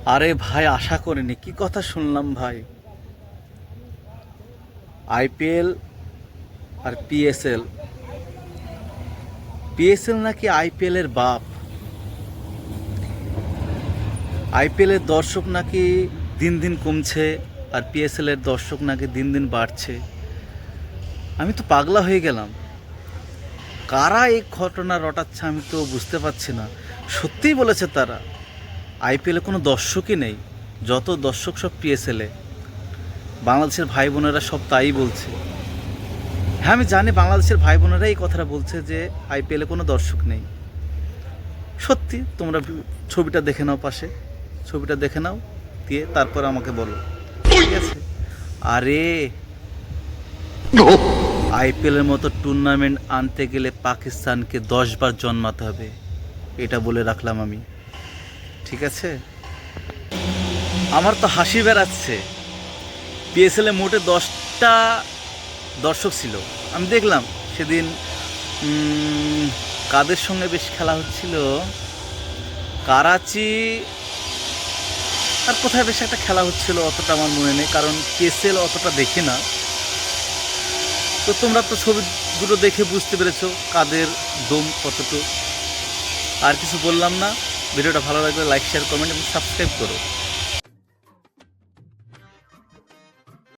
আরে ভাই, আশা করিনি, কি কথা শুনলাম ভাই। আইপিএল আর পিএসএল, পিএসএল নাকি আইপিএল এর বাপ। আইপিএল এর দর্শক নাকি দিন দিন কমছে, আর পিএসএল এর দর্শক নাকি দিন দিন বাড়ছে। আমি তো পাগলা হয়ে গেলাম। কারা এই ঘটনা রটাচ্ছে আমি তো বুঝতে পারছি না। সত্যিই বলেছে তারা, আইপিএলে কোনো দর্শকই নেই, যত দর্শক সব পিএসএলে। বাংলাদেশের ভাই বোনেরা সব তাই বলছে। হ্যাঁ, আমি জানি বাংলাদেশের ভাই বোনেরা এই কথাটা বলছে যে আইপিএলে কোনো দর্শক নেই। সত্যি, তোমরা ছবিটা দেখে নাও, পাশে ছবিটা দেখে নাও, দিয়ে তারপর আমাকে বলো, ঠিক আছে? আরে, আইপিএলের মতো টুর্নামেন্ট আনতে গেলে পাকিস্তানকে 10 বার জন্মাতে হবে, এটা বলে রাখলাম আমি, ঠিক আছে? আমার তো হাসি বেড়াচ্ছে। পিএসএলে মোটে 10টা দর্শক ছিল। আমি দেখলাম সেদিন কাদের সঙ্গে বেশ খেলা হচ্ছিল, করাচি আর কোথায় বেশ একটা খেলা হচ্ছিল, অতটা আমার মনে নেই, কারণ পিএসএল অতটা দেখি না। তো তোমরা তো ছবি দুটো দেখে বুঝতে পেরেছো কাদের দম কতটুকু। আর কিছু বললাম না। ভিডিওটা ভালো লাগলে লাইক, শেয়ার, কমেন্ট এবং সাবস্ক্রাইব করো।